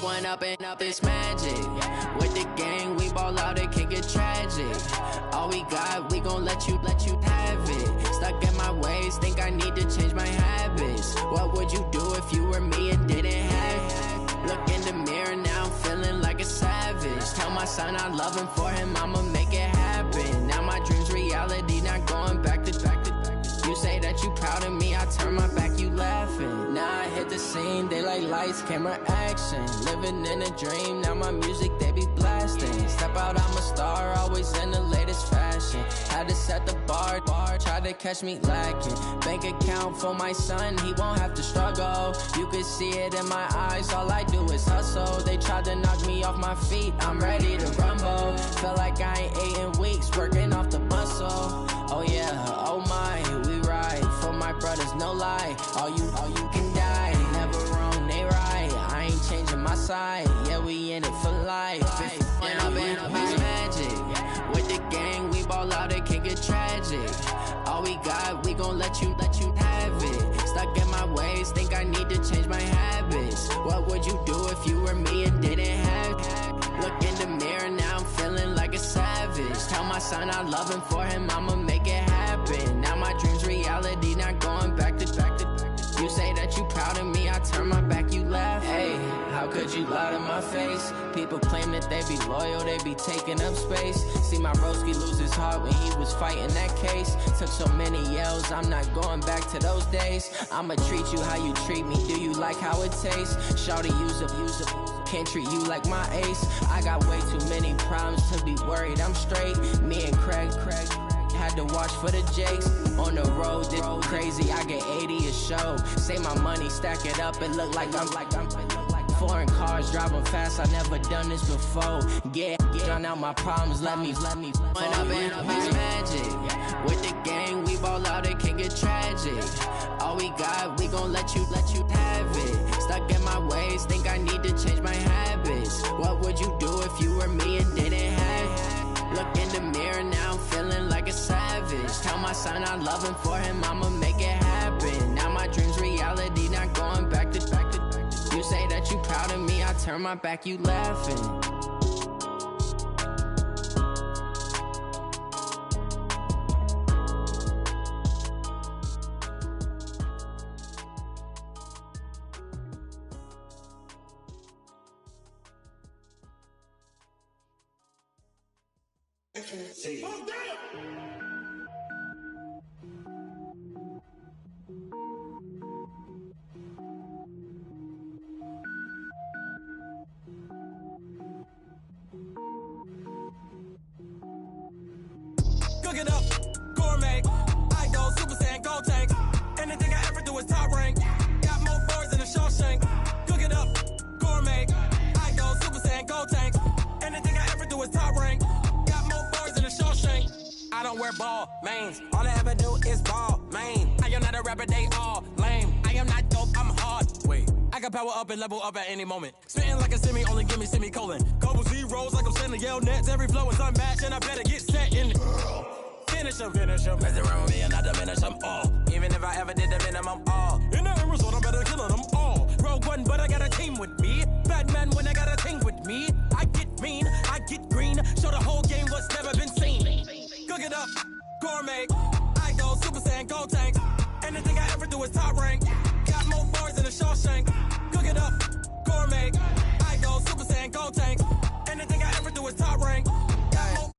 One up and up, it's magic. With the gang, we ball out, it can get tragic. All we got, we gon' let you have it. Stuck in my ways, think I need to change my habits. What would you do if you were me and didn't have it? Look in the mirror, now I'm feeling like a savage. Tell my son I love him, for him I'ma make it happen. Now my dream's reality, not going back to. You say that you proud of me, I turn my back, you laughing. Now I hit the scene, they like lights, camera, action. Living in a dream, now my music, they be blasting. Step out, I'm a star, always in the latest fashion. Had to set the bar, try to catch me lacking. Bank account for my son, he won't have to struggle. You can see it in my eyes, all I do is hustle. They tried to knock me off my feet, I'm ready to rumble. Felt like I ain't ate in weeks, working off the muscle. Oh yeah, oh my, we ride for my brothers, no lie. All you can die, never wrong, they right. I ain't changing my side, yeah, we in it for life. And up and up, it's magic. With the gang, we ball out, it can get tragic. All we got, we gon' let you have it. Stuck in my ways, think I need to change my habits. What would you do if you were me and didn't have it? Look in the mirror, now I'm feeling like a savage. Tell my son I love him, for him I'ma make it happen. Now my dream's reality, not going back to. You say that you proud of me, I turn my back, you laugh. Hey, how could you lie to my face? People claim that they be loyal, they be taking up space. See my broski lose his heart when he was fighting that case. Took so many yells, I'm not going back to those days. I'ma treat you how you treat me, do you like how it tastes? Shawty, use up, can't treat you like my ace. I got way too many problems to be worried, I'm straight. Me and Craig had to watch for the Jakes. On the road, this crazy, I get 80 a show. Say my money, stack it up, it look like I'm foreign cars, driving fast, I never done this before. Yeah, drown out my problems, let me One up and up, it's magic. With the gang, we ball out, it can get tragic. All we got, we gon' let you have it. Stuck in my ways, think I need to change my habits. What would you do if you were me and didn't have it? Look in the mirror, now I'm feeling like a savage. Tell my son I love him, for him I'ma make it happen. Now my dream's reality, not going back to. You say that you proud of me, I turn my back, you laughing. Cook it up, gourmet. I go Super Saiyan, gold tank. Anything I ever do is top rank. Got more birds than a Shawshank. Cook it up, gourmet. I go Super Saiyan, gold tank. Anything I ever do is top rank. Got more birds than a Shawshank. I don't wear ball mains. All I ever do is ball main. I am not a rapper, they all lame. I am not dope, I'm hard. Wait, I can power up and level up at any moment. Spitting like a semi, only give me semicolon. Couple zeros like I'm sending yell nets. Every flow is unmatched and I better get set in. Finish them. Mess around with me and I diminish them all. Even if I ever did the minimum, all. In the end result, I'm better killing them all. Rogue One, but I got a team with me. Batman when I got a team with me. I get mean, I get green. Show the whole game what's never been seen. Cook it up, gourmet. I go Super Saiyan, gold tank. Anything I ever do is top rank. Got more bars than a Shawshank. Cook it up, gourmet. I go Super Saiyan, gold tank. Anything I ever do is top rank. Got more.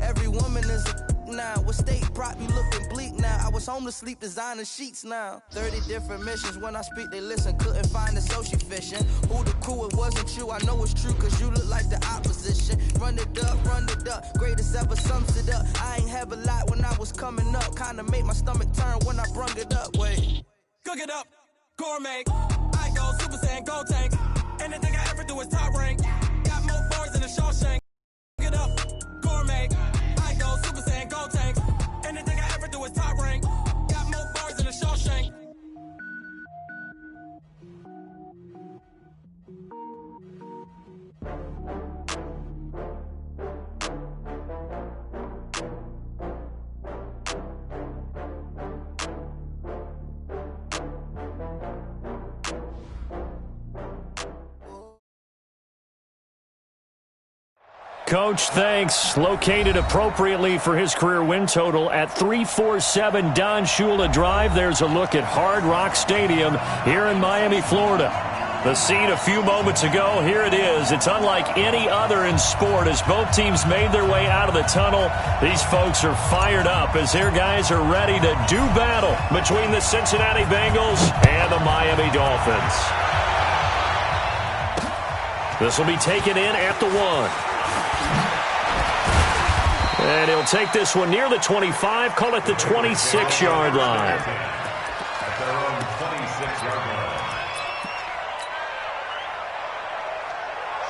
Every woman is a now. What state prop you looking bleak now? I was home to sleep, designer sheets now. 30 different missions. When I speak, they listen. Couldn't find the social fishing. Who the crew? It wasn't you. I know it's true, cause you look like the opposition. Run it up. Greatest ever sums it up. I ain't have a lot when I was coming up. Kinda made my stomach turn when I brung it up. Wait. Cook it up, gourmet. I go Super Saiyan, gold tank. Anything I ever do is top rank. Got more bars than a Shawshank. Cook it up, gourmet. I go Super Saiyan, gold tank. Anything I ever do is top rank. Got more bars than a Shawshank. Coach. Thanks. Located appropriately for his career win total at 347 Don Shula Drive. There's a look at Hard Rock Stadium here in Miami, Florida. The scene a few moments ago, here it is. It's unlike any other in sport as both teams made their way out of the tunnel. These folks are fired up as their guys are ready to do battle between the Cincinnati Bengals and the Miami Dolphins. This will be taken in at the 1. And he'll take this one near the 25, call it the 26-yard line. At their own 26-yard line.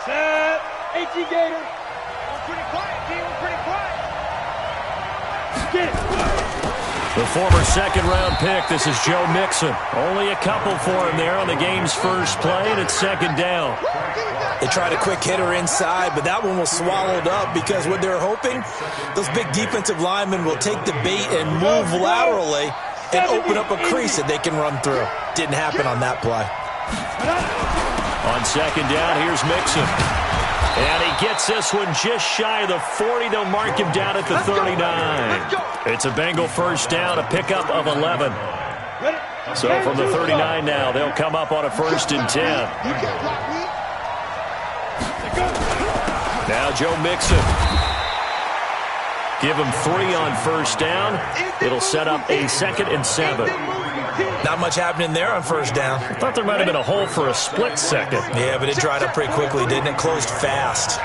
Set. 18 Gator. We're pretty quiet, team. We're pretty quiet. Get it. The former second-round pick, this is Joe Mixon. Only a couple for him there on the game's first play, and it's second down. They tried a quick hitter inside, but that one was swallowed up because what they're hoping, those big defensive linemen will take the bait and move laterally and open up a crease that they can run through. Didn't happen on that play. On second down, here's Mixon. And he gets this one just shy of the 40. They'll mark him down at the 39. It's a Bengal first down, a pickup of 11. So from the 39 now, they'll come up on a 1st and 10. Now Joe Mixon. Give him 3 on first down. It'll set up a 2nd and 7. Not much happening there on first down. I thought there might have been a hole for a split second. Yeah, but it dried up pretty quickly, didn't it? Closed fast.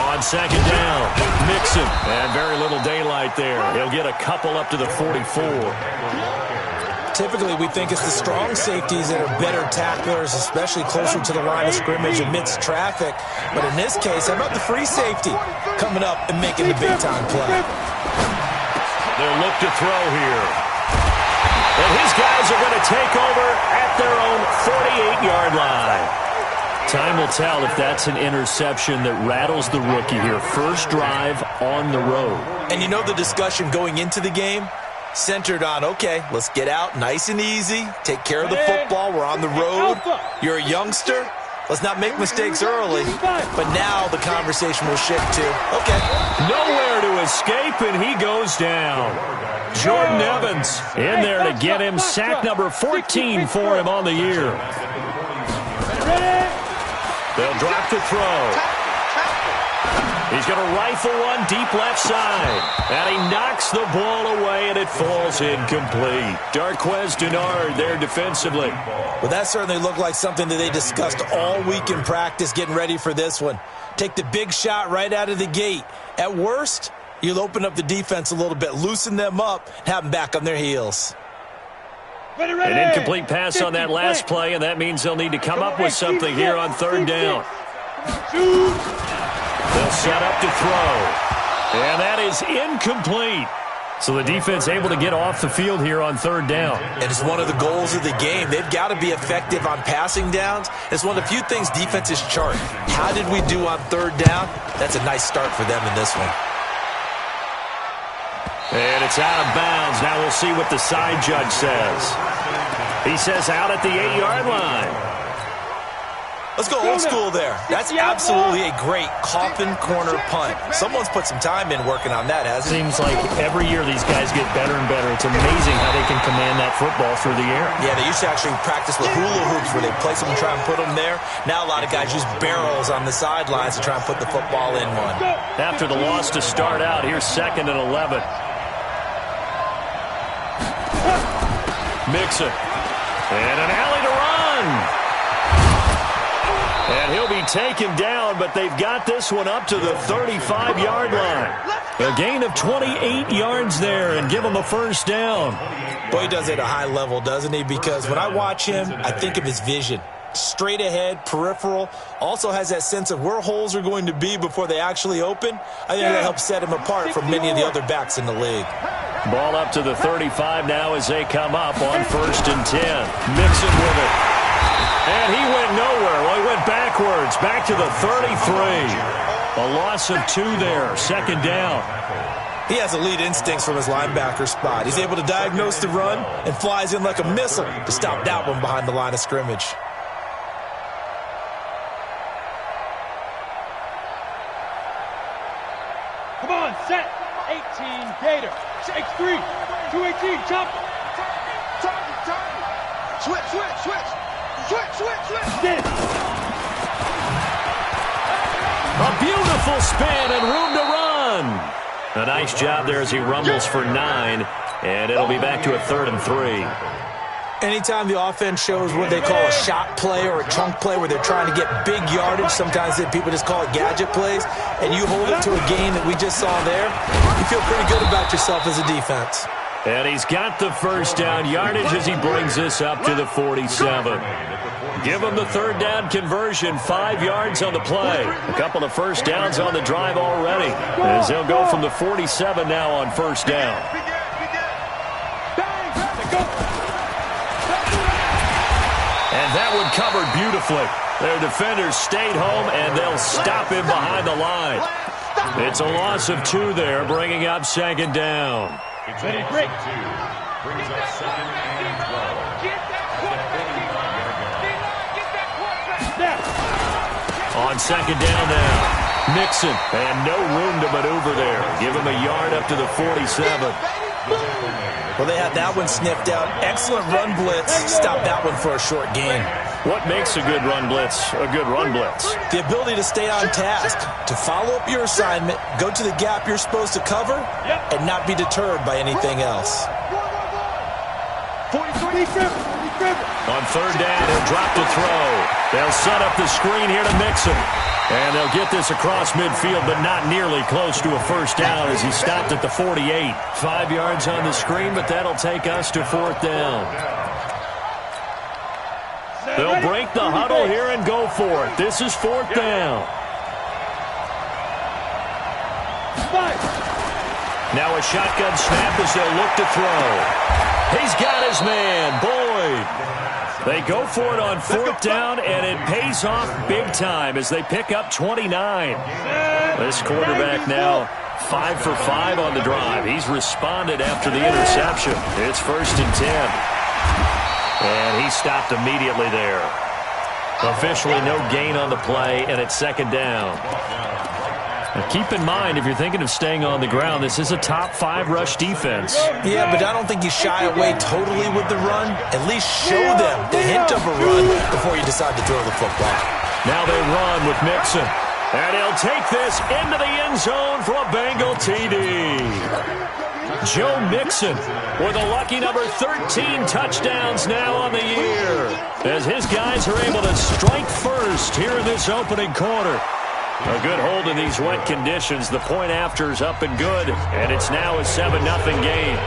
On second down, Mixon. And very little daylight there. He'll get a couple up to the 44. Typically, we think it's the strong safeties that are better tacklers, especially closer to the line of scrimmage amidst traffic. But in this case, how about the free safety coming up and making the big-time play? They'll look to throw here. And his guys are going to take over at their own 48-yard line. Time will tell if that's an interception that rattles the rookie here. First drive on the road. And you know the discussion going into the game? Centered on, okay, let's get out nice and easy. Take care of the football. We're on the road. You're a youngster. Let's not make mistakes early. But now the conversation will shift to, okay. Nowhere to escape, and he goes down. Jordan Evans in there to get him. Sack number 14 for him on the year. They'll drop to throw. He's going to rifle one deep left side. And he knocks the ball away, and it falls incomplete. Darquez Denard there defensively. Well, that certainly looked like something that they discussed all week in practice getting ready for this one. Take the big shot right out of the gate. At worst, you'll open up the defense a little bit, loosen them up, and have them back on their heels. An incomplete pass on that last play, and that means they'll need to come up with something here on third down. They'll set up to throw. And that is incomplete. So the defense able to get off the field here on third down. And it's one of the goals of the game. They've got to be effective on passing downs. It's one of the few things defenses chart. How did we do on third down? That's a nice start for them in this one. And it's out of bounds. Now we'll see what the side judge says. He says out at the 8-yard line. Let's go old school there. That's absolutely a great coffin corner punt. Someone's put some time in working on that, hasn't it? Seems like every year these guys get better and better. It's amazing how they can command that football through the air. Yeah, they used to actually practice with hula hoops where they place them and try and put them there. Now a lot of guys use barrels on the sidelines to try and put the football in one. After the loss to start out, here's 2nd and 11. Mixon. And an alley to run. And he'll be taken down, but they've got this one up to the 35-yard line. A gain of 28 yards there and give him a first down. Boy, he does it at a high level, doesn't he? Because when I watch him, I think of his vision. Straight ahead, peripheral, also has that sense of where holes are going to be before they actually open. I think that helps set him apart from many of the other backs in the league. Ball up to the 35 now as they come up on 1st and 10. Mixon with it. And he went nowhere. Well, he went backwards, back to the 33. A loss of 2 there, 2nd down. He has elite instincts from his linebacker spot. He's able to diagnose the run and flies in like a missile to stop that one behind the line of scrimmage. Come on, set. 18, Gator. Shake 3. 218, jump. Switch. Get. A beautiful spin and room to run. A nice job there as he rumbles for 9, and it'll be back to a 3rd and 3. Anytime the offense shows what they call a shot play or a chunk play where they're trying to get big yardage, sometimes people just call it gadget plays, and you hold it to a gain that we just saw there, you feel pretty good about yourself as a defense. And he's got the first down yardage as he brings this up to the 47. Give him the 3rd down conversion, 5 yards on the play. A couple of first downs on the drive already, as they'll go from the 47 now on 1st down. And that one covered beautifully. Their defenders stayed home, and they'll stop him behind the line. It's a loss of 2 there, bringing up 2nd down. It's a loss of 2. Brings up 2nd and 12. On 2nd down now, Mixon, and no room to maneuver there. Give him a yard up to the 47. Well, they had that one sniffed out. Excellent run blitz. Stop that one for a short gain. What makes a good run blitz a good run blitz? The ability to stay on task, to follow up your assignment, go to the gap you're supposed to cover, and not be deterred by anything else. On 3rd down, he'll drop to throw. They'll set up the screen here to Mixon. And they'll get this across midfield, but not nearly close to a 1st down as he stopped at the 48. 5 yards on the screen, but that'll take us to 4th down. They'll break the huddle here and go for it. This is 4th down. Now a shotgun snap as they'll look to throw. He's got his man, Boyd. They go for it on 4th down, and it pays off big time as they pick up 29. This quarterback now 5 for 5 on the drive. He's responded after the interception. It's 1st and 10. And he stopped immediately there. Officially no gain on the play, and it's 2nd down. Now keep in mind, if you're thinking of staying on the ground, this is a top 5 rush defense. Yeah, but I don't think you shy away totally with the run. At least show them the hint of a run before you decide to throw the football. Now they run with Mixon. And he'll take this into the end zone for a Bengal TD. Joe Mixon with a lucky number 13 touchdowns now on the year, as his guys are able to strike first here in this opening quarter. A good hold in these wet conditions. The point after is up and good, and it's now a 7-0 game.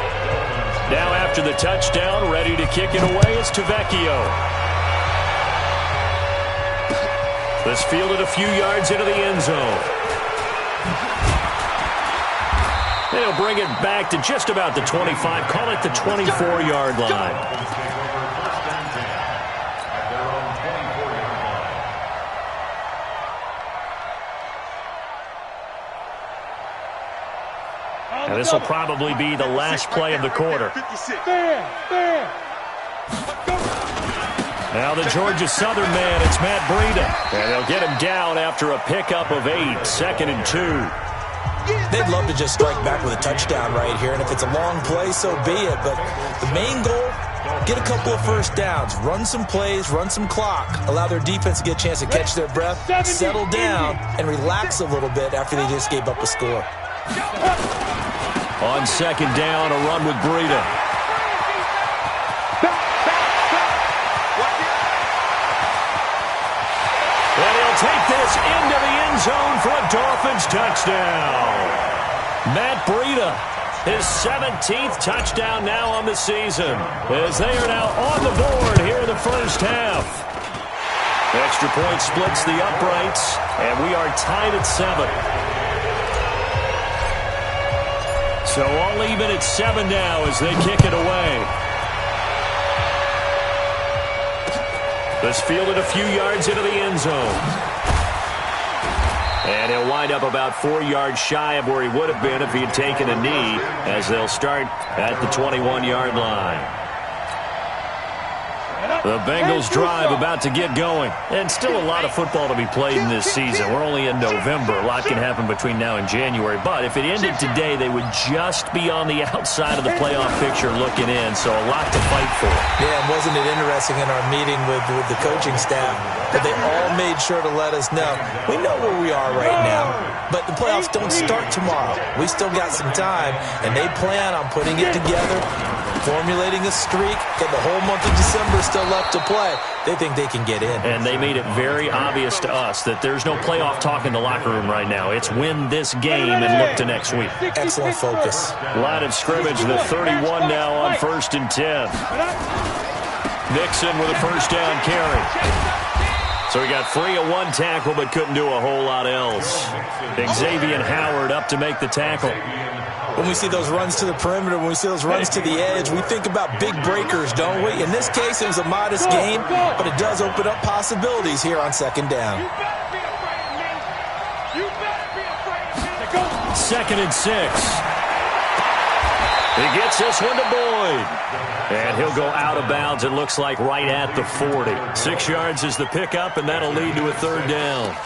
Now after the touchdown, ready to kick it away is Tavecchio. This fielded a few yards into the end zone. They'll bring it back to just about the 25. Call it the 24-yard line. And this will probably be the last play of the quarter. Now the Georgia Southern man, it's Matt Breida. And they'll get him down after a pickup of 8, 2nd and 2. They'd love to just strike back with a touchdown right here, and if it's a long play, so be it. But the main goal, get a couple of first downs, run some plays, run some clock, allow their defense to get a chance to catch their breath, settle down, and relax a little bit after they just gave up a score. On 2nd down, a run with Breida. And he'll take this into the end zone for a Dolphins touchdown. Matt Breida, his 17th touchdown now on the season, as they are now on the board here in the first half. Extra point splits the uprights, and we are tied at 7. So all even at 7 now as they kick it away. This fielded a few yards into the end zone. And he'll wind up about 4 yards shy of where he would have been if he had taken a knee, as they'll start at the 21-yard line. The Bengals drive about to get going. And still a lot of football to be played in this season. We're only in November. A lot can happen between now and January. But if it ended today, they would just be on the outside of the playoff picture looking in. So a lot to fight for. Yeah, and wasn't it interesting in our meeting with the coaching staff that they all made sure to let us know, we know where we are right now, but the playoffs don't start tomorrow. We still got some time, and they plan on putting it together, formulating a streak, get the whole month of December still left to play. They think they can get in. And they made it very obvious to us that there's no playoff talk in the locker room right now. It's win this game and look to next week. Excellent focus. Line of scrimmage, the 31 now on 1st and 10. Mixon with a first down carry. So he got free of one tackle but couldn't do a whole lot else. Xavier Howard up to make the tackle. When we see those runs to the perimeter, when we see those runs to the edge, we think about big breakers, don't we? In this case, it was a modest gain, but it does open up possibilities here on 2nd down. Second and 6. He gets this one to Boyd. And he'll go out of bounds, it looks like, right at the 40. 6 yards is the pickup, and that'll lead to a 3rd down.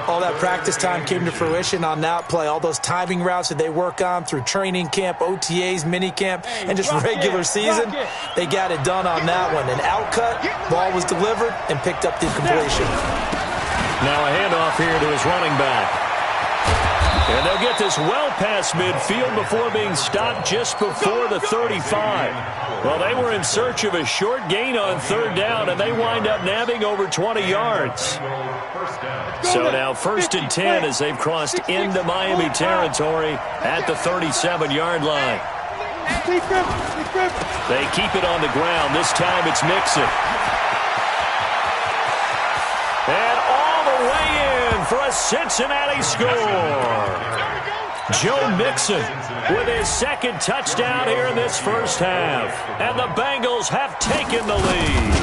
All that practice time came to fruition on that play. All those timing routes that they work on through training camp, OTAs, minicamp, and just regular season, they got it done on that one. An outcut, ball was delivered, and picked up the completion. Now a handoff here to his running back. And they'll get this well past midfield before being stopped just before the 35. Well, they were in search of a short gain on 3rd down, and they wind up nabbing over 20 yards. So now 1st and 10 as they've crossed into Miami territory at the 37-yard line. They keep it on the ground. This time it's Mixon. And all the way in for a Cincinnati score. Joe Mixon with his 2nd touchdown here in this first half. And the Bengals have taken the lead.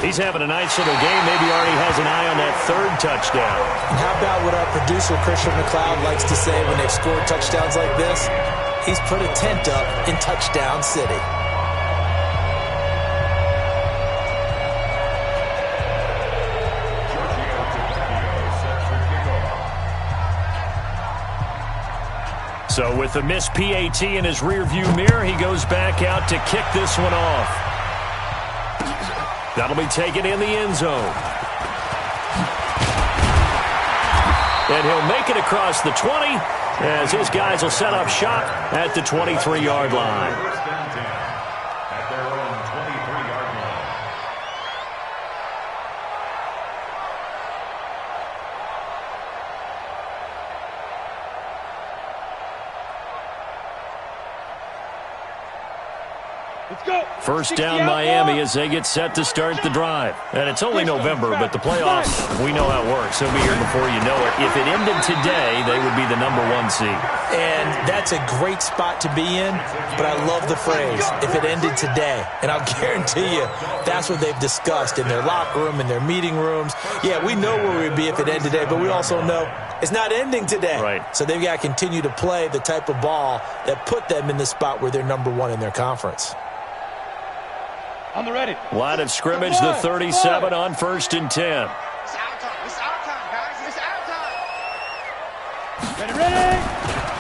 He's having a nice little game. Maybe already has an eye on that 3rd touchdown. And how about what our producer, Christian McLeod, likes to say when they've scored touchdowns like this? He's put a tent up in Touchdown City. So with the missed PAT in his rearview mirror, he goes back out to kick this one off. That'll be taken in the end zone. And he'll make it across the 20 as his guys will set up shop at the 23-yard line. First down Miami as they get set to start the drive. And it's only November, but the playoffs, we know how it works. They'll be here before you know it. If it ended today, they would be the #1 seed. And that's a great spot to be in, but I love the phrase, if it ended today. And I'll guarantee you, that's what they've discussed in their locker room, in their meeting rooms. Yeah, we know where we'd be if it ended today, but we also know it's not ending today. Right. So they've got to continue to play the type of ball that put them in the spot where they're #1 in their conference. On the ready. Line of scrimmage, the 37 on 1st and 10. It's our time. It's our time, guys. It's our time. Ready.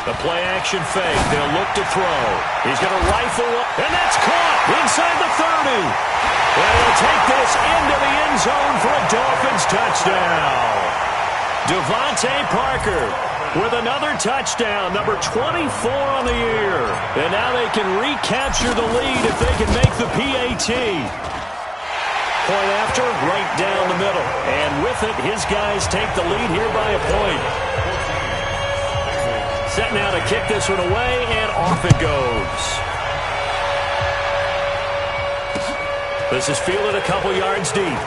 The play action fake. They'll look to throw. He's going to rifle, and that's caught inside the 30. And he'll take this into the end zone for a Dolphins touchdown. Devontae Parker with another touchdown, number 24 on the year. And now they can recapture the lead if they can make the PAT. Point after, right down the middle. And with it, his guys take the lead here by a point. Set now to kick this one away, and off it goes. This is fielded a couple yards deep.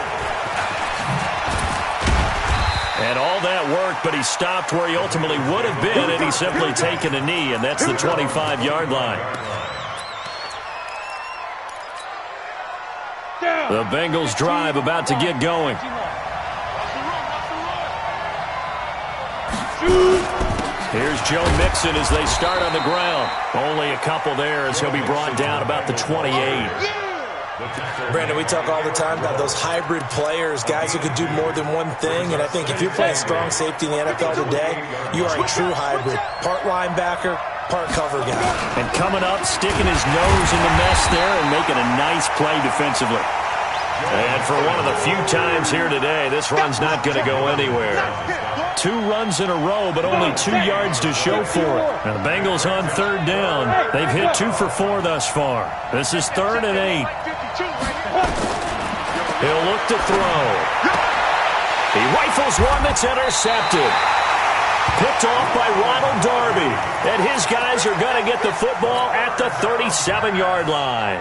And all that work, but he stopped where he ultimately would have been had he simply taken a knee, and that's the 25-yard line. The Bengals drive about to get going. Here's Joe Mixon as they start on the ground. Only a couple there as he'll be brought down about the 28. Brandon, we talk all the time about those hybrid players, guys who could do more than one thing, and I think if you're playing strong safety in the NFL today, you are a true hybrid. Part linebacker, part cover guy. And coming up, sticking his nose in the mess there and making a nice play defensively. And for one of the few times here today, this run's not going to go anywhere. 2 runs in a row, but only 2 yards to show for it. And the Bengals on 3rd down. They've hit 2 for 4 thus far. This is 3rd and 8. He'll look to throw. He rifles one that's intercepted. Picked off by Ronald Darby. And his guys are going to get the football at the 37-yard line.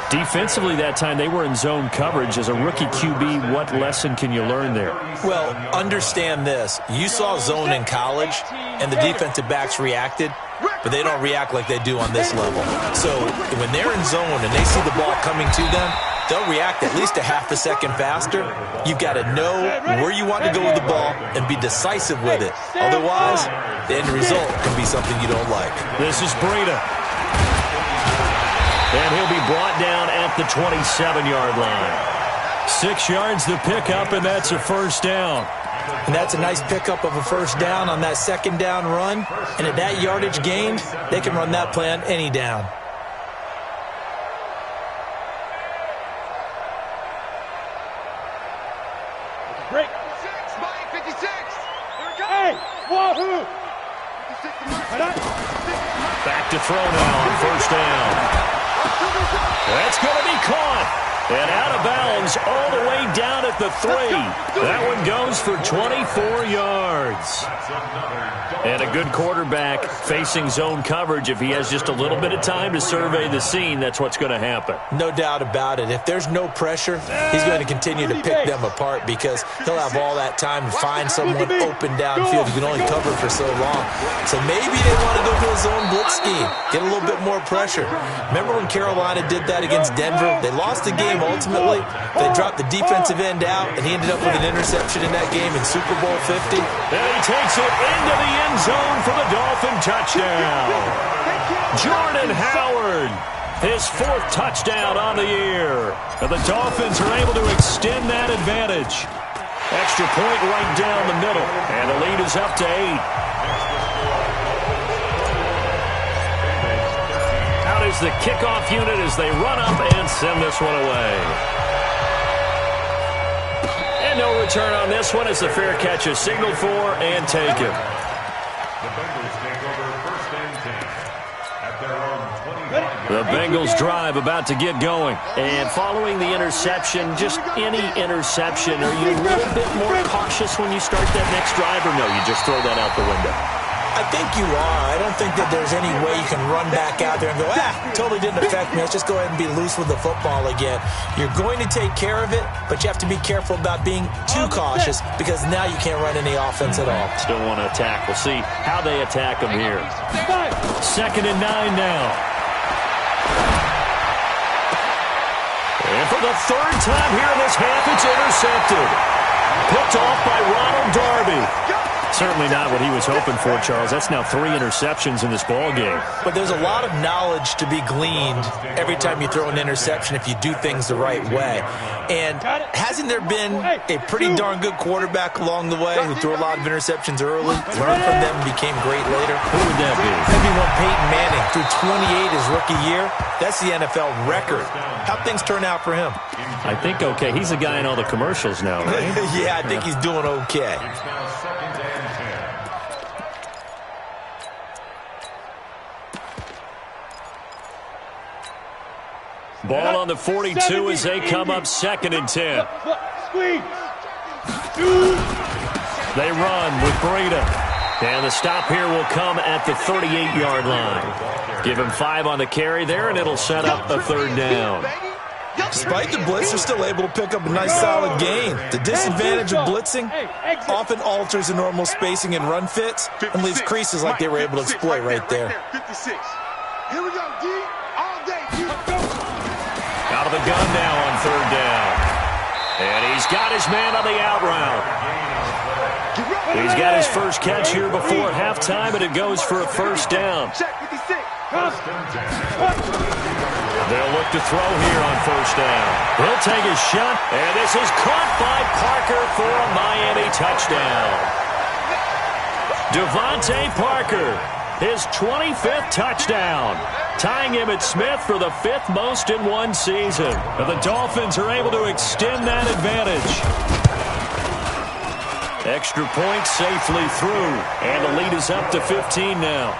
Defensively that time, they were in zone coverage. As a rookie QB, what lesson can you learn there? Well, understand this. You saw zone in college, and the defensive backs reacted, but they don't react like they do on this level. So when they're in zone and they see the ball coming to them, they'll react at least a half a second faster. You've got to know where you want to go with the ball and be decisive with it. Otherwise, the end result can be something you don't like. This is Breida. And he'll be brought down at the 27-yard line. 6 yards to pick up, and that's a first down. And that's a nice pickup of a first down on that 2nd down run. And at that yardage gained, they can run that play on any down. Break. 56. Hey, wahoo! Back to throw now on first down. That's going to be caught. And out of bounds all the way down at the 3. That one goes for 24 yards. And a good quarterback facing zone coverage. If he has just a little bit of time to survey the scene, that's what's going to happen. No doubt about it. If there's no pressure, he's going to continue to pick them apart because he'll have all that time to find someone open downfield who can only cover for so long. So maybe they want to go to a zone blitz scheme, get a little bit more pressure. Remember when Carolina did that against Denver? They lost the game ultimately. They dropped the defensive end out, and he ended up with an interception in that game in Super Bowl 50. And he takes it into the end zone for the Dolphin touchdown. Jordan Howard, his 4th touchdown on the year. And the Dolphins are able to extend that advantage. Extra point right down the middle, and the lead is up to 8. Out is the kickoff unit as they run up and send this one away. And no return on this one as the fair catch is signaled for and taken. The Bengals drive about to get going. And following the interception, just any interception, are you a little bit more cautious when you start that next drive, or no, you just throw that out the window? I think you are. I don't think that there's any way you can run back out there and go, totally didn't affect me. Let's just go ahead and be loose with the football again. You're going to take care of it, but you have to be careful about being too cautious because now you can't run any offense at all. Still want to attack. We'll see how they attack them here. 2nd and 9 now. And for the 3rd time here in this half, it's intercepted. Picked off by Ronald Darby. Certainly not what he was hoping for, Charles. That's now 3 interceptions in this ball game. But there's a lot of knowledge to be gleaned every time you throw an interception if you do things the right way. And hasn't there been a pretty darn good quarterback along the way who threw a lot of interceptions early, learned from them, and became great later? Who would that be? Maybe one Peyton Manning threw 28 his rookie year. That's the NFL record. How'd things turn out for him? I think okay. He's the guy in all the commercials now, right? Yeah, I think he's doing okay. Ball on the 42 as they come up 2nd and 10. They run with Breida. And the stop here will come at the 38-yard line. Give him 5 on the carry there, and it'll set up a 3rd down. Despite the blitz, they're still able to pick up a nice solid gain. The disadvantage of blitzing often alters the normal spacing and run fits and leaves creases like they were able to exploit right there. 56. Here we go, D. All day. Out of the gun now on 3rd down. And he's got his man on the out route. He's got his first catch here before halftime, and it goes for a first down. Check 56. They'll look to throw here on first down. He'll take his shot, and this is caught by Parker for a Miami touchdown. Devontae Parker, his 25th touchdown, tying him at Smith for the 5th most in one season. And the Dolphins are able to extend that advantage. Extra point safely through, and the lead is up to 15 now.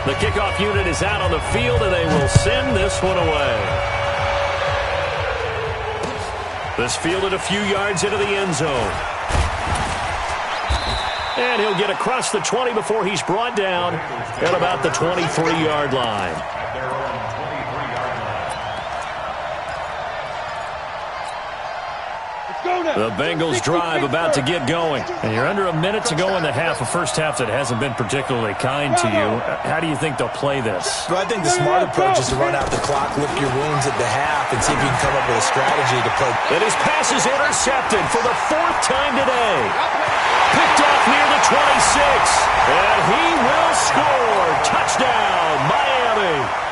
The kickoff unit is out on the field, and they will send this one away. This fielded a few yards into the end zone. And he'll get across the 20 before he's brought down at about the 23-yard line. The Bengals drive about to get going. And you're under a minute to go in the half, a first half that hasn't been particularly kind to you. How do you think they'll play this? Well, I think the smart approach is to run out the clock, lick your wounds at the half, and see if you can come up with a strategy to play. And his pass is intercepted for the 4th time today. Picked off near the 26. And he will score. Touchdown, Miami.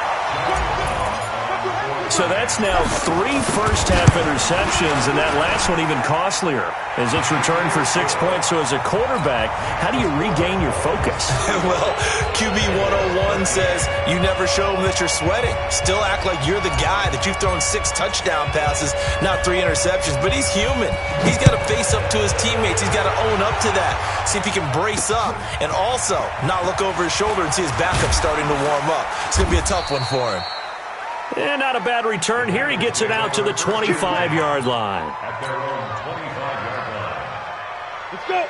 So that's now 3 first-half interceptions, and that last one even costlier as it's returned for 6 points. So as a quarterback, how do you regain your focus? Well, QB 101 says you never show them that you're sweating. Still act like you're the guy, that you've thrown 6 touchdown passes, not 3 interceptions. But he's human. He's got to face up to his teammates. He's got to own up to that, see if he can brace up, and also not look over his shoulder and see his backup starting to warm up. It's going to be a tough one for him. And not a bad return. Here he gets it out to the 25-yard line.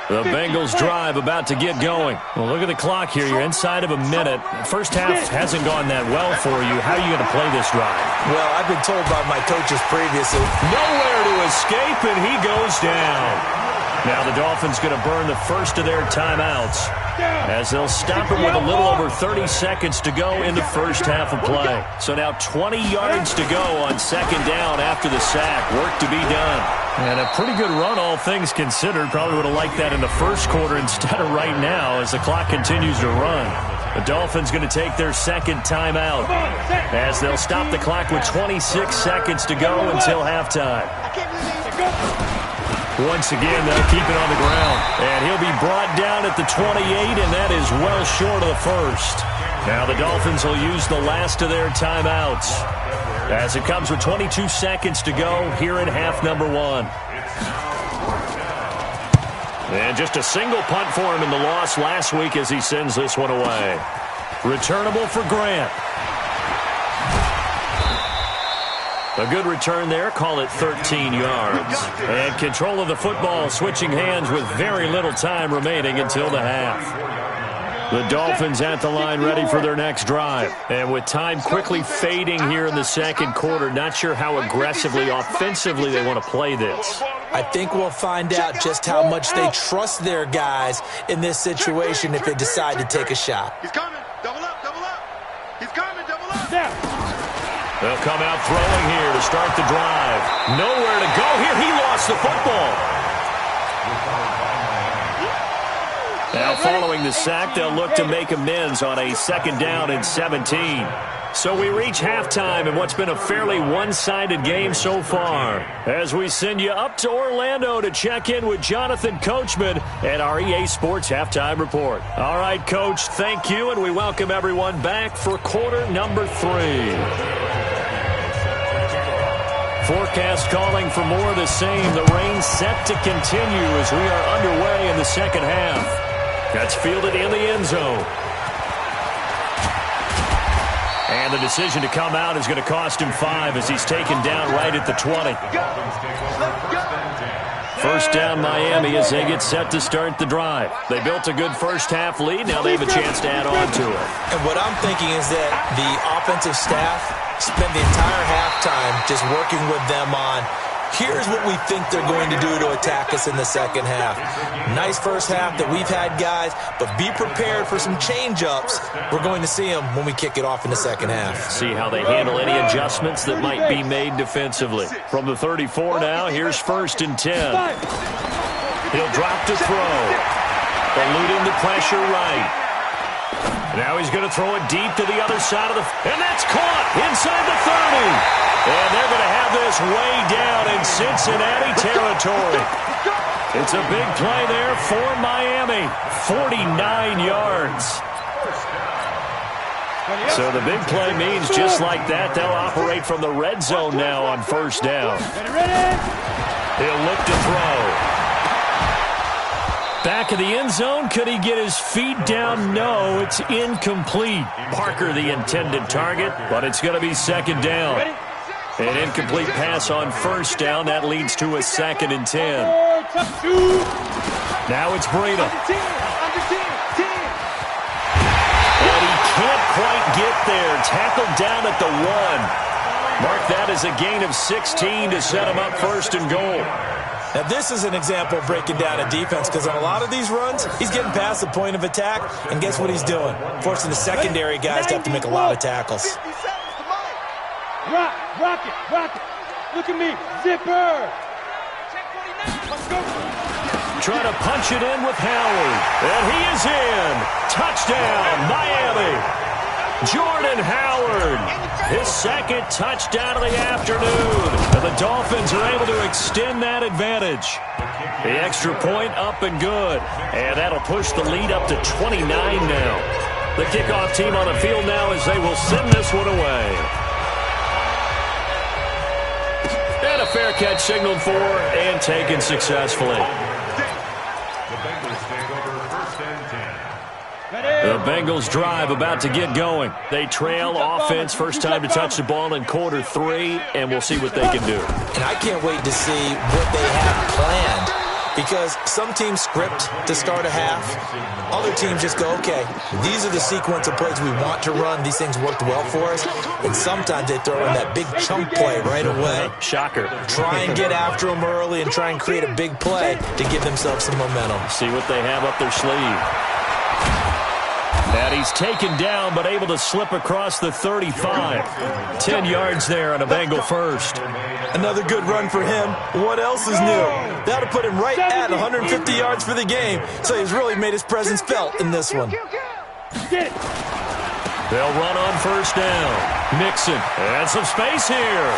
The Bengals drive about to get going. Well, look at the clock here. You're inside of a minute. First half hasn't gone that well for you. How are you going to play this drive? Well, I've been told by my coaches previously. Nowhere to escape, and he goes down. Now the Dolphins going to burn the first of their timeouts as they'll stop him with a little over 30 seconds to go in the first half of play. So now 20 yards to go on second down after the sack. Work to be done. And a pretty good run, all things considered. Probably would have liked that in the first quarter instead of right now as the clock continues to run. The Dolphins going to take their second timeout as they'll stop the clock with 26 seconds to go until halftime. Once again, they'll keep it on the ground. And he'll be brought down at the 28, and that is well short of the first. Now the Dolphins will use the last of their timeouts as it comes with 22 seconds to go here in half number 1. And just a single punt for him in the loss last week as he sends this one away. Returnable for Grant. A good return there, call it 13 yards. And control of the football switching hands with very little time remaining until the half. The Dolphins at the line ready for their next drive. And with time quickly fading here in the second quarter, not sure how aggressively, offensively they want to play this. I think we'll find out just how much they trust their guys in this situation if they decide to take a shot. He's coming. Double up, double up. He's coming, double up. Now. They'll come out throwing here to start the drive. Nowhere to go here. He lost the football. Now following the sack, they'll look to make amends on a second down and 17. So we reach halftime in what's been a fairly one-sided game so far. As we send you up to Orlando to check in with Jonathan Coachman at our EA Sports Halftime Report. All right, Coach, thank you, and we welcome everyone back for quarter number 3. Forecast calling for more of the same. The rain set to continue as we are underway in the second half. That's fielded in the end zone. And the decision to come out is going to cost him 5 as he's taken down right at the 20. First down Miami as they get set to start the drive. They built a good first half lead. Now they have a chance to add on to it. And what I'm thinking is that the offensive staff spent the entire halftime just working with them on, here's what we think they're going to do to attack us in the second half. Nice first half that we've had, guys, but be prepared for some change-ups. We're going to see them when we kick it off in the second half. See how they handle any adjustments that might be made defensively. From the 34 now, here's 1st and 10. He'll drop to throw. Eluding the pressure right. Now he's going to throw it deep to the other side of the... And that's caught inside the 30. And they're going to have this way down in Cincinnati territory. It's a big play there for Miami. 49 yards. So the big play means just like that, they'll operate from the red zone now on first down. He'll look to throw. Back of the end zone. Could he get his feet down? No, it's incomplete. Parker the intended target, but it's going to be second down. An incomplete pass on first down. That leads to a 2nd and 10. Now it's Breida. And he can't quite get there. Tackled down at the 1. Mark that as a gain of 16 to set him up first and goal. Now, this is an example of breaking down a defense because on a lot of these runs, he's getting past the point of attack, and guess what he's doing? Forcing the secondary guys to have to make a lot of tackles. Rock it. Look at me. Zipper. Trying to punch it in with Howard. And he is in. Touchdown, Miami. Jordan Howard, his 2nd touchdown of the afternoon. And the Dolphins are able to extend that advantage. The extra point up and good. And that'll push the lead up to 29 now. The kickoff team on the field now as they will send this one away. And a fair catch signaled for and taken successfully. The Bengals drive about to get going. They trail offense, first time to touch the ball in quarter 3, and we'll see what they can do. And I can't wait to see what they have planned because some teams script to start a half. Other teams just go, okay, these are the sequence of plays we want to run. These things worked well for us. And sometimes they throw in that big chunk play right away. Shocker. Try and get after them early and try and create a big play to give themselves some momentum. See what they have up their sleeve. And he's taken down, but able to slip across the 35. 10 yards there on a Bengal first. Another good run for him. What else is new? That'll put him right at 150 yards for the game, so he's really made his presence felt in this one. They'll run on first down. Mixon, and some space here.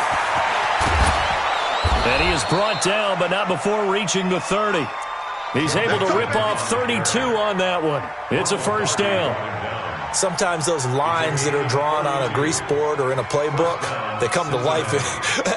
And he is brought down, but not before reaching the 30. He's able to rip off 32 on that one. It's a first down. Sometimes those lines that are drawn on a grease board or in a playbook, they come to life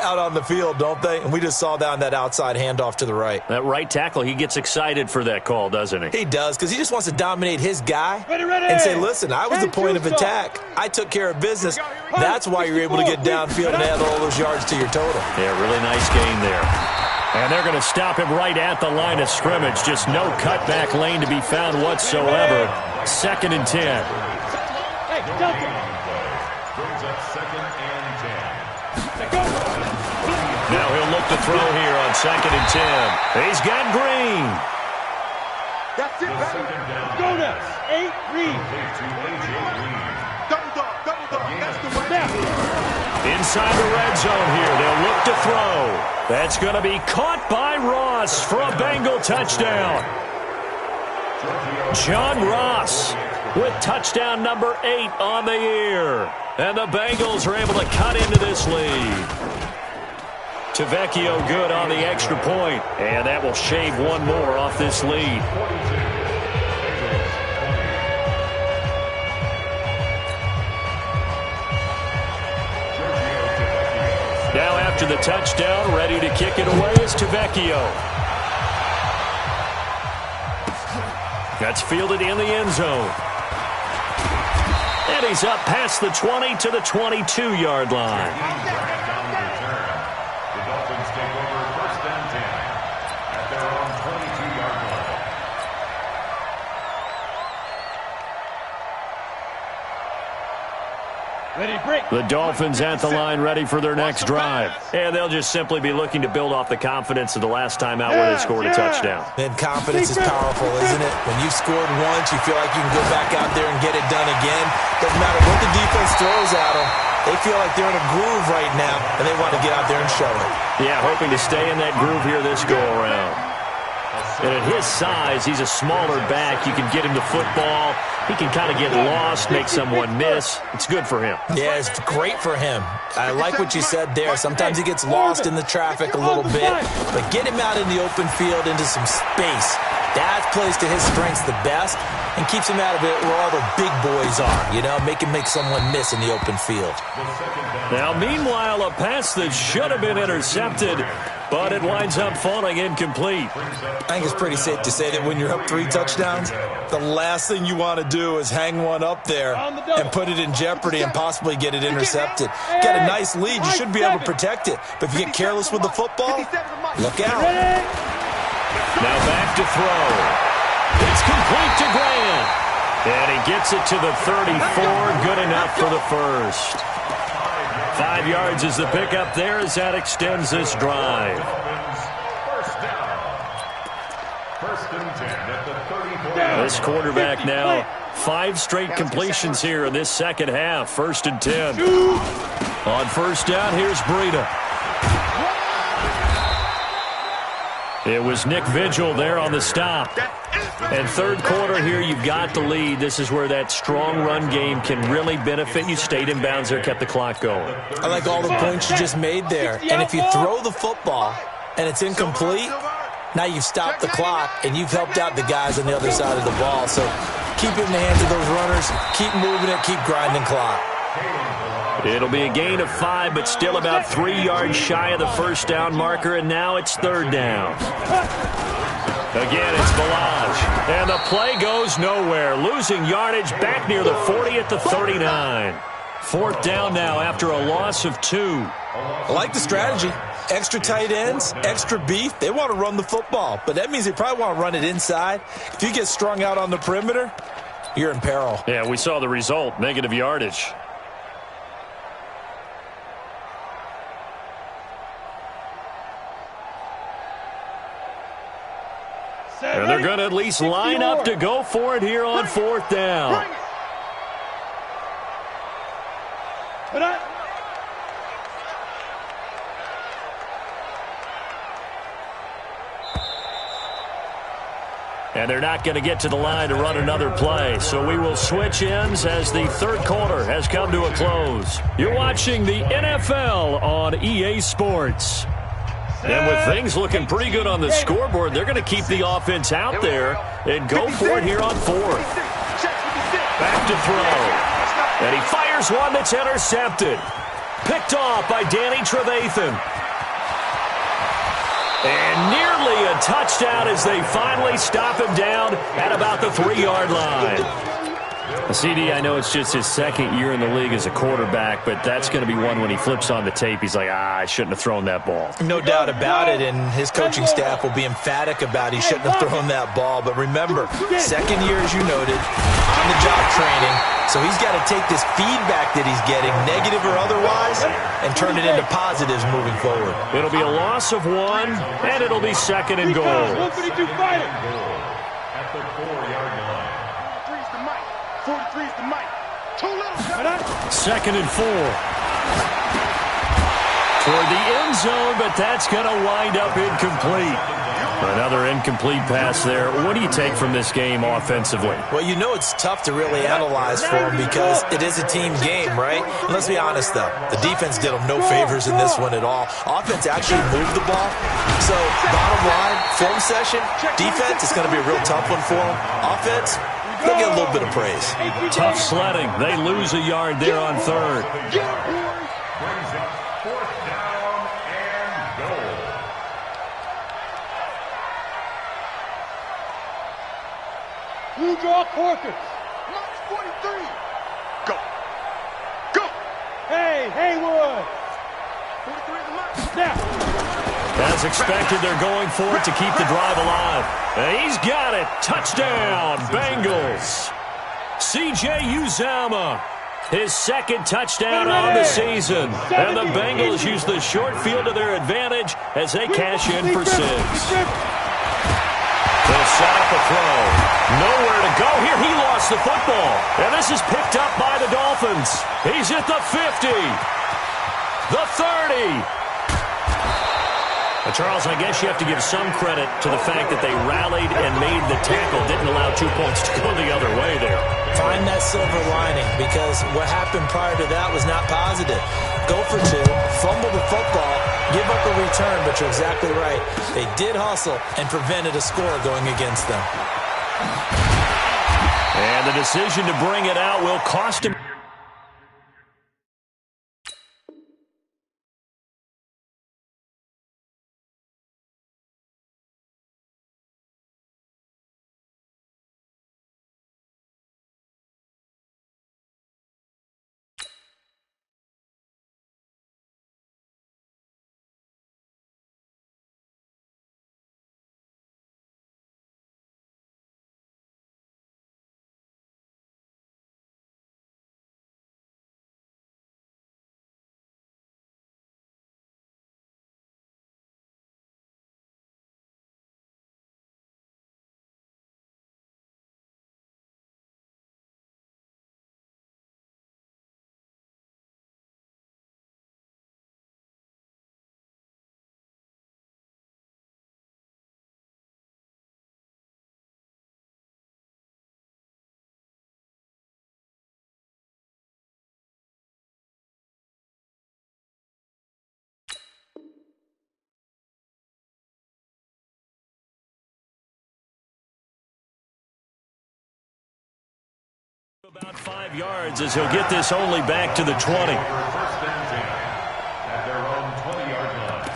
out on the field, don't they? And we just saw that on that outside handoff to the right. That right tackle, he gets excited for that call, doesn't he? He does, because he just wants to dominate his guy and say, listen, I was the point of attack. I took care of business. That's why you're able to get downfield and add all those yards to your total. Yeah, really nice gain there. And they're going to stop him right at the line of scrimmage. Just no cutback lane to be found whatsoever. 2nd and 10. Now he'll look to throw here on 2nd and 10. He's got Green. That's it, baby. Go nuts. 8 Reed. Double dog. That's the way. Now. Inside the red zone here. They'll look to throw. That's going to be caught by Ross for a Bengal touchdown. John Ross with touchdown number 8 on the year. And the Bengals are able to cut into this lead. Tavecchio good on the extra point. And that will shave one more off this lead. Now after the touchdown, ready to kick it away is Tavecchio. That's fielded in the end zone. And he's up past the 20 to the 22-yard line. The Dolphins take over first and 10 at their own 22-yard line. The Dolphins at the line ready for their next drive. And they'll just simply be looking to build off the confidence of the last time out where they scored a touchdown. And confidence is powerful, isn't it? When you've scored once, you feel like you can go back out there and get it done again. Doesn't matter what the defense throws at them. They feel like they're in a groove right now, and they want to get out there and show it. Yeah, hoping to stay in that groove here this go-around. And at his size, he's a smaller back. You can get him the football. He can kind of get lost, make someone miss. It's good for him. Yeah, it's great for him. I like what you said there. Sometimes he gets lost in the traffic a little bit, but get him out in the open field into some space. That plays to his strengths the best and keeps him out of it where all the big boys are, you know, make him make someone miss in the open field. Now, meanwhile, a pass that should have been intercepted, but it winds up falling incomplete. I think it's pretty safe to say that when you're up 3 touchdowns, the last thing you want to do is hang one up there and put it in jeopardy and possibly get it intercepted. Got a nice lead. You should be able to protect it. But if you get careless with the football, look out. Now back to throw. It's complete to Grant. And he gets it to the 34. Good enough for the first. 5 yards is the pickup there as that extends this drive. This quarterback now 5 straight completions here in this second half. 1st and 10. On first down, here's Breida. It was Nick Vigil there on the stop. And third quarter here, you've got the lead. This is where that strong run game can really benefit you. Stayed in bounds there, kept the clock going. I like all the points you just made there. And if you throw the football and it's incomplete, now you've stopped the clock and you've helped out the guys on the other side of the ball. So keep it in the hands of those runners. Keep moving it. Keep grinding clock. It'll be a gain of 5, but still about 3 yards shy of the first down marker, and now it's 3rd down. Again, it's Balaj, and the play goes nowhere. Losing yardage back near the 40 at the 39. 4th down now after a loss of 2. I like the strategy. Extra tight ends, extra beef. They want to run the football, but that means they probably want to run it inside. If you get strung out on the perimeter, you're in peril. Yeah, we saw the result, negative yardage. And they're going to at least line up to go for it here on 4th down. And they're not going to get to the line to run another play. So we will switch ends as the third quarter has come to a close. You're watching the NFL on EA Sports. And with things looking pretty good on the scoreboard, they're going to keep the offense out there and go for it here on 4th. Back to throw. And he fires one that's intercepted. Picked off by Danny Trevathan. And nearly a touchdown as they finally stop him down at about the 3-yard line. CD, I know it's just his 2nd year in the league as a quarterback, but that's going to be one when he flips on the tape. He's like, I shouldn't have thrown that ball. No doubt about it, and his coaching staff will be emphatic about he shouldn't have thrown that ball. But remember, 2nd year, as you noted, on-the-job training, so he's got to take this feedback that he's getting, negative or otherwise, and turn it into positives moving forward. It'll be a loss of 1, and it'll be 2nd and goal. At the 4-yard line. 43's the mic. 2nd and 4. Toward the end zone, but that's going to wind up incomplete. Another incomplete pass there. What do you take from this game offensively? Well, you know it's tough to really analyze for them because it is a team game, right? And let's be honest, though. The defense did them no favors in this one at all. Offense actually moved the ball. So, bottom line, film session, defense is going to be a real tough one for them. Offense, they'll get a little bit of praise. Tough sledding. They lose a yard there on 3rd. Brings up 4th down and goal. Blue draw Corkers. Mark 43. Go. Go. Hey, Haywood. 43 is the mark. Now. As expected, they're going for it to keep the drive alive. And he's got it. Touchdown, Bengals. C.J. Uzomah, his 2nd touchdown on the season. And the Bengals use the short field to their advantage as they cash in for 6. They'll set up a throw. Nowhere to go here. He lost the football. And this is picked up by the Dolphins. He's at the 50. The 30. Charles, I guess you have to give some credit to the fact that they rallied and made the tackle, didn't allow 2 points to go the other way there. Find that silver lining, because what happened prior to that was not positive. Go for 2, fumble the football, give up a return, but you're exactly right. They did hustle and prevented a score going against them. And the decision to bring it out will cost him. About 5 yards as he'll get this only back to the 20. First and 10 at their own 20-yard line.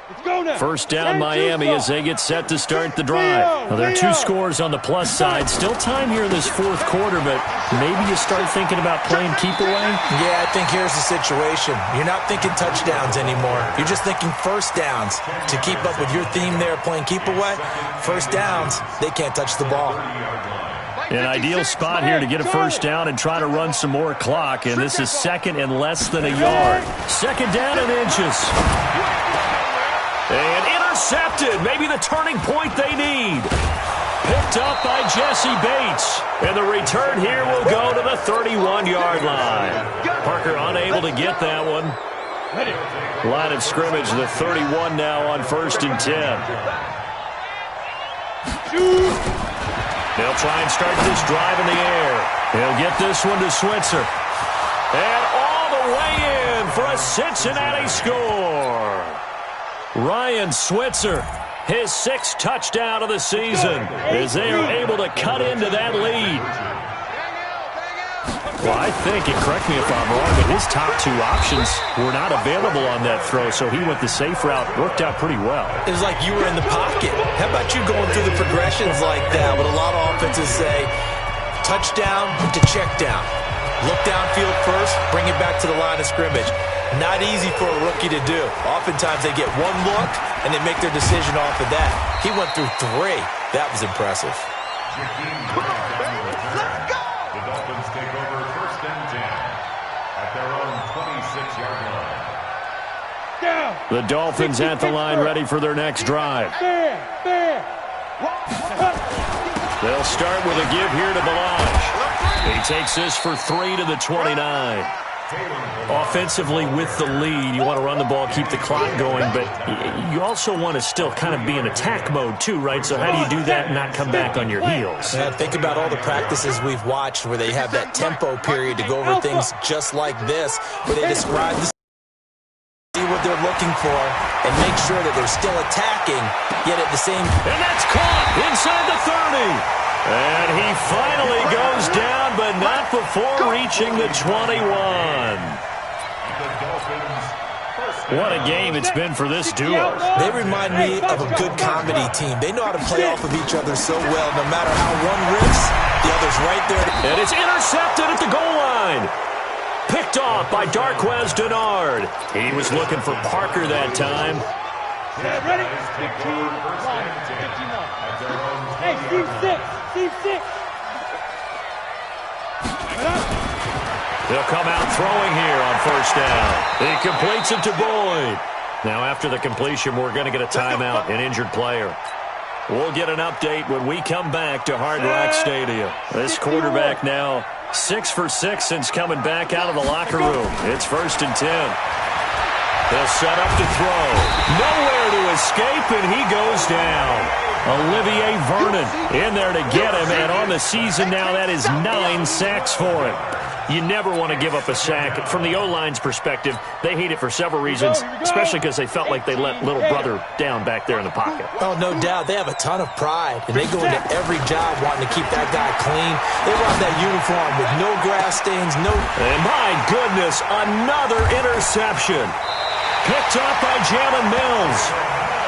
Let's go now. First down, Miami, as they get set to start the drive. Well, there are 2 scores on the plus side. Still time here in this 4th quarter, but maybe you start thinking about playing keep away? Yeah, I think here's the situation. You're not thinking touchdowns anymore. You're just thinking first downs. To keep up with your theme there, playing keep away, first downs, they can't touch the ball. An ideal spot here to get a first down and try to run some more clock, and this is 2nd and less than a yard. 2nd down and inches. And intercepted. Maybe the turning point they need. Picked up by Jesse Bates. And the return here will go to the 31-yard line. Parker unable to get that one. Line of scrimmage, the 31 now on 1st and 10. They'll try and start this drive in the air. He'll get this one to Switzer. And all the way in for a Cincinnati score. Ryan Switzer, his 6th touchdown of the season, as they are able to cut into that lead. Well, I think, and correct me if I'm wrong, but his top 2 options were not available on that throw, so he went the safe route. Worked out pretty well. It was like you were in the pocket. How about you going through the progressions like that? What a lot of offenses say, touchdown to check down. Look downfield first, bring it back to the line of scrimmage. Not easy for a rookie to do. Oftentimes they get one look and they make their decision off of that. He went through 3. That was impressive. Let's go! The Dolphins take over 1st and 10 at their own 26-yard line. The Dolphins at the line ready for their next drive. They'll start with a give here to Balaj. He takes this for 3 to the 29. Offensively with the lead, you want to run the ball, keep the clock going, but you also want to still kind of be in attack mode too, right? So how do you do that and not come back on your heels? Yeah, think about all the practices we've watched where they have that tempo period to go over things just like this, where they describe the see what they're looking for and make sure that they're still attacking, yet at the same... And that's caught inside the 30. And he finally goes down, but not before reaching the 21. What a game it's been for this duo. They remind me of a good comedy team. They know how to play off of each other so well. No matter how one rips, the other's right there. And it's intercepted at the goal line. Picked off by Darquez Denard. He was looking for Parker that time. Ready? 15, hey, Steve 6. Steve 6. They'll come out throwing here on 1st down. He completes it to Boyd. Now after the completion, we're going to get a timeout, an injured player. We'll get an update when we come back to Hard Rock Stadium. This quarterback now 6 for 6 since coming back out of the locker room. It's 1st and 10. They'll set up to throw. Nowhere to escape, and he goes down. Olivier Vernon in there to get him, and on the season now, that is 9 sacks for him. You never want to give up a sack. From the O-line's perspective, they hate it for several reasons, especially because they felt like they let little brother down back there in the pocket. Oh, no doubt. They have a ton of pride, and they go into every job wanting to keep that guy clean. They rock that uniform with no grass stains, no... And my goodness, another interception. Picked up by Jalen Mills.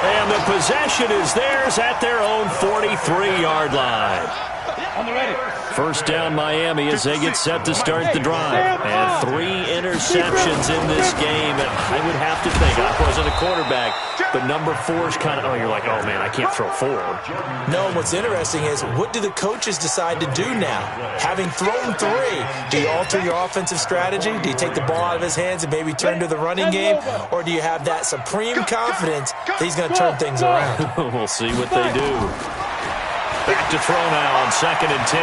And the possession is theirs at their own 43-yard line. First down Miami as they get set to start the drive. And 3 interceptions in this game. And I would have to think, I wasn't a quarterback, but number 4 is kind of, you're like, oh, man, I can't throw 4. No, what's interesting is, what do the coaches decide to do now? Having thrown 3, do you alter your offensive strategy? Do you take the ball out of his hands and maybe turn to the running game? Or do you have that supreme confidence that he's going to turn things around? We'll see what they do. Back to throw now on 2nd and 10.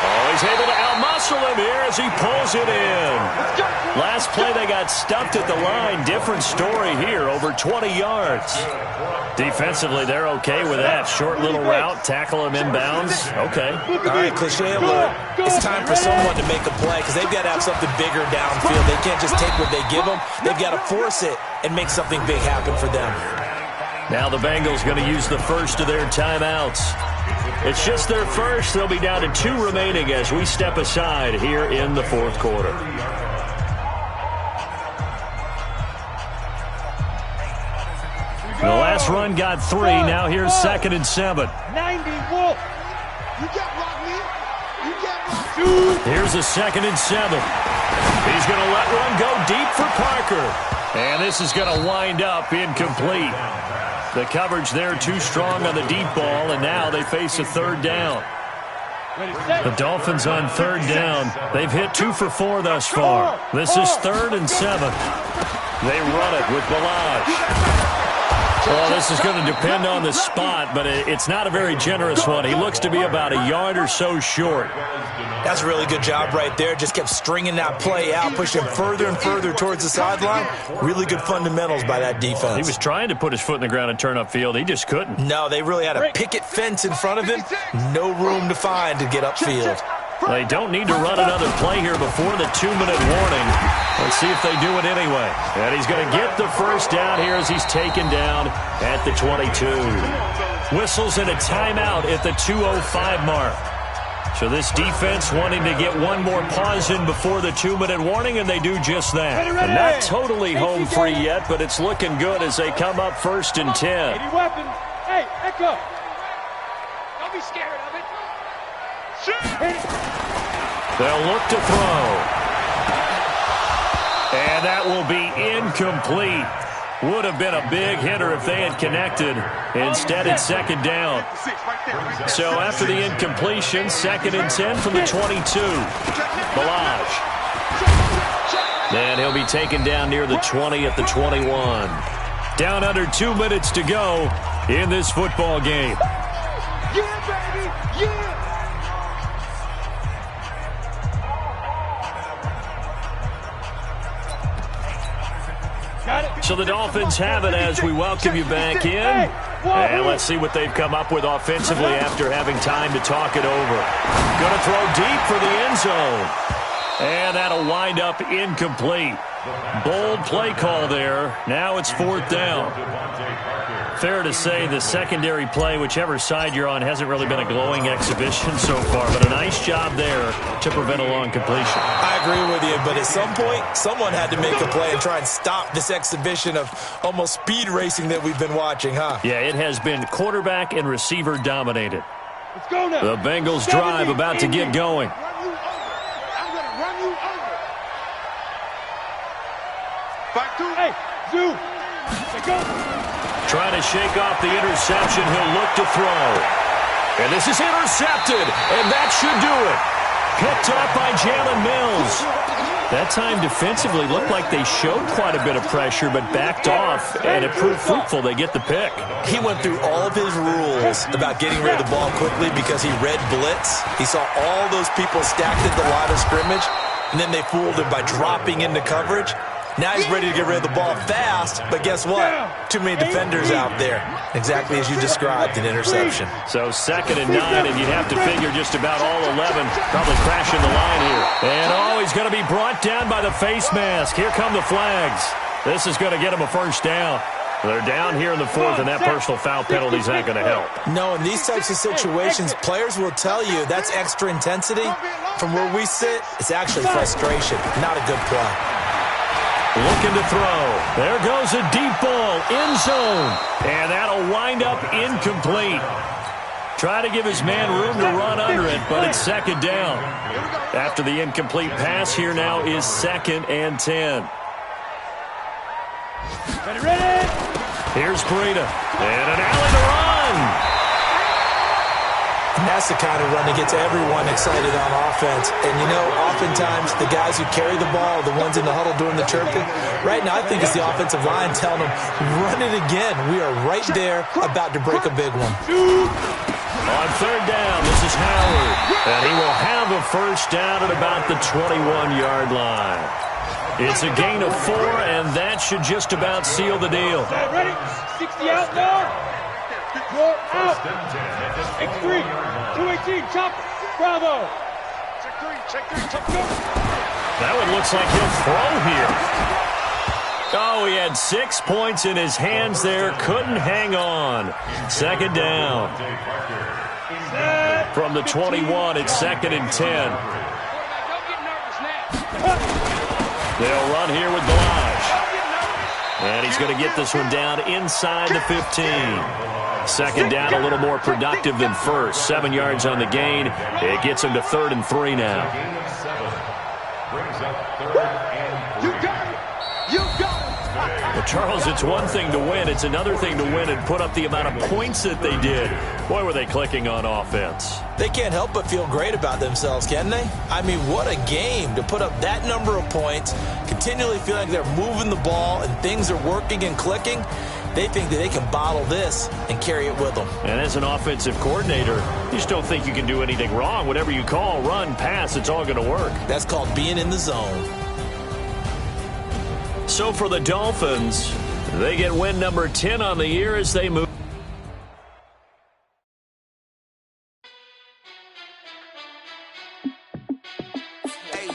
Oh, he's able to outmuscle him here as he pulls it in. Last play they got stuffed at the line. Different story here, over 20 yards. Defensively, they're okay with that. Short little route, tackle him inbounds. Okay. All right, cliche alert. It's time for someone to make a play because they've got to have something bigger downfield. They can't just take what they give them. They've got to force it and make something big happen for them. Now the Bengals going to use the first of their timeouts. It's just their first. They'll be down to 2 remaining as we step aside here in the 4th quarter. The last run got 3. Now here's 2nd and 7. 90 Wolf. You get blocked, man. You get blocked. Here's a 2nd and 7. He's going to let one go deep for Parker. And this is going to wind up incomplete. The coverage there too strong on the deep ball, and now they face a 3rd down. The Dolphins on 3rd down. They've hit 2 for 4 thus far. This is 3rd and 7. They run it with Balaj. Well, this is going to depend on the spot, but it's not a very generous one. He looks to be about a yard or so short. That's a really good job right there. Just kept stringing that play out, pushing further and further towards the sideline. Really good fundamentals by that defense. He was trying to put his foot in the ground and turn upfield. He just couldn't. No, they really had a picket fence in front of him. No room to find to get upfield. They don't need to run another play here before the 2-minute warning. Let's see if they do it anyway. And he's going to get the first down here as he's taken down at the 22. Whistles and a timeout at the 2:05 mark. So this defense wanting to get one more pause in before the 2-minute warning, and they do just that. And not totally home free yet, but it's looking good as they come up 1st and 10. Any weapons? Hey, Echo. Don't be scared of it. They'll look to throw. And that will be incomplete. Would have been a big hitter if they had connected. Instead, it's 2nd down. So after the incompletion, 2nd and 10 from the 22. Balaj. And he'll be taken down near the 20 at the 21. Down under 2 minutes to go in this football game. Yeah, baby. Yeah. So the Dolphins have it as we welcome you back in. And let's see what they've come up with offensively after having time to talk it over. Going to throw deep for the end zone. And that'll wind up incomplete. Bold play call there. Now it's 4th down. Fair to say the secondary play, whichever side you're on, hasn't really been a glowing exhibition so far, but a nice job there to prevent a long completion. I agree with you, but at some point, someone had to make a play and try and stop this exhibition of almost speed racing that we've been watching, huh? Yeah, it has been quarterback and receiver dominated. Let's go now. The Bengals drive about to get going. I'm going to run you over. Back to. Hey, Zoo. Let's go. Trying to shake off the interception. He'll look to throw. And this is intercepted, and that should do it. Picked off by Jalen Mills. That time defensively looked like they showed quite a bit of pressure, but backed off, and it proved fruitful. They get the pick. He went through all of his rules about getting rid of the ball quickly because he read blitz. He saw all those people stacked at the line of scrimmage, and then they fooled him by dropping into coverage. Now he's ready to get rid of the ball fast, but guess what? Too many defenders out there. Exactly as you described, an interception. So 2nd and 9, and you'd have to figure just about all 11 probably crashing the line here. And he's going to be brought down by the face mask. Here come the flags. This is going to get him a first down. They're down here in the 4th, and that personal foul penalty is not going to help. No, in these types of situations, players will tell you that's extra intensity. From where we sit, it's actually frustration, not a good play. Looking to throw. There goes a deep ball, end zone. And that'll wind up incomplete. Try to give his man room to run under it, but it's 2nd down. After the incomplete pass, here now is 2nd and 10. Ready? Here's Breida. And an alley to run. And that's the kind of run that gets everyone excited on offense. And, you know, oftentimes the guys who carry the ball are the ones in the huddle doing the chirping. Right now, I think it's the offensive line telling them, run it again. We are right there about to break a big one. On 3rd down, this is Howard. And he will have a first down at about the 21-yard line. It's a gain of 4, and that should just about seal the deal. Ready? 60 out now. 4 out. X3. 218. Chop. Bravo. Check 3. Check 2. That one looks like he'll throw here. Oh, he had 6 points in his hands there. Couldn't hang on. 2nd down. From the 21, it's 2nd and 10. They'll run here with Blige. And he's going to get this one down inside the 15. 2nd down, a little more productive than first. 7 yards on the gain. It gets him to 3rd and 3 now. Gain of 7. Brings up 3rd and 3. You got it. You got it. Well, Charles, it's one thing to win. It's another thing to win and put up the amount of points that they did. Boy, were they clicking on offense. They can't help but feel great about themselves, can they? I mean, what a game to put up that number of points, continually feeling like they're moving the ball and things are working and clicking. They think that they can bottle this and carry it with them. And as an offensive coordinator, you just don't think you can do anything wrong. Whatever you call, run, pass, it's all going to work. That's called being in the zone. So for the Dolphins, they get win number 10 on the year as they move. Hey,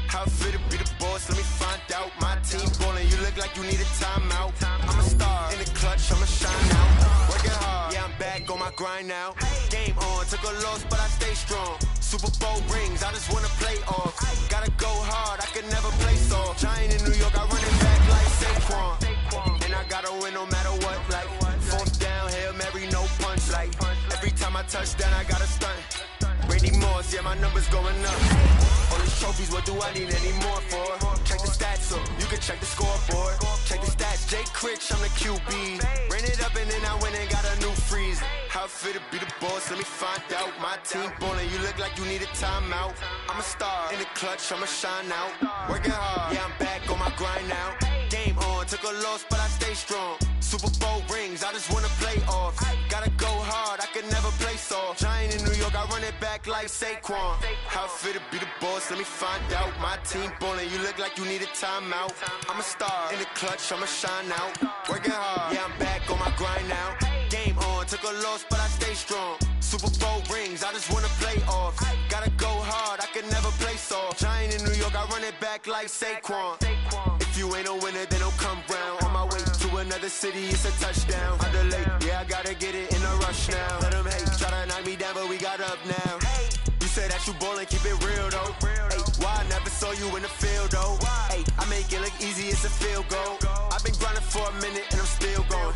how fit to be the boss? Let me find out. My team ballin', you look like you need a timeout. I'm a star in the clutch, I'ma shine out. Working hard, yeah, I'm back on my grind now. Game on, took a loss, but I stay strong. Super Bowl rings, I just wanna play off. Gotta go hard, I can never play soft. Giant in New York, I run it back like Saquon. And I gotta win no matter what, like 4th down, Hail Mary, no punch. Like every time I touch down, I gotta stunt. Brady Moss, yeah, my numbers going up. All these trophies, what do I need any more for? Check the stats up, you can check the scoreboard. Check the stats, Jay Critch, I'm the QB. Ran it up and then I went and got a new freeze. How fit to be the boss, let me find out. My team ballin', you look like you need a timeout. I'm a star in the clutch, I'ma shine out. Working hard, yeah, I'm back on my grind now. Game on, took a loss, but I stay strong. Super Bowl rings, I just wanna play off. Gotta go hard, I can never play soft. Giant in New York, I run it back like Saquon. How fit to be the boss, let me find out. My team ballin', you look like you need a timeout. I'm a star in the clutch, I'ma shine out. Working hard, yeah, I'm back on my grind now. Game on, took a loss, but I stay strong. Super Bowl rings, I just wanna play off. Gotta go hard, I can never play soft. Giant in New York, I run it back like Saquon. If you ain't a winner, then don't come round. On my way to another city, it's a touchdown. I delay, yeah, I gotta get it in a rush now. Let them hate, try to knock me down, but we got up now. You said that you ballin', keep it real though. Hey, why I never saw you in the field though? Hey, I make it look easy, it's a field goal. I've been grinding for a minute and I'm still going.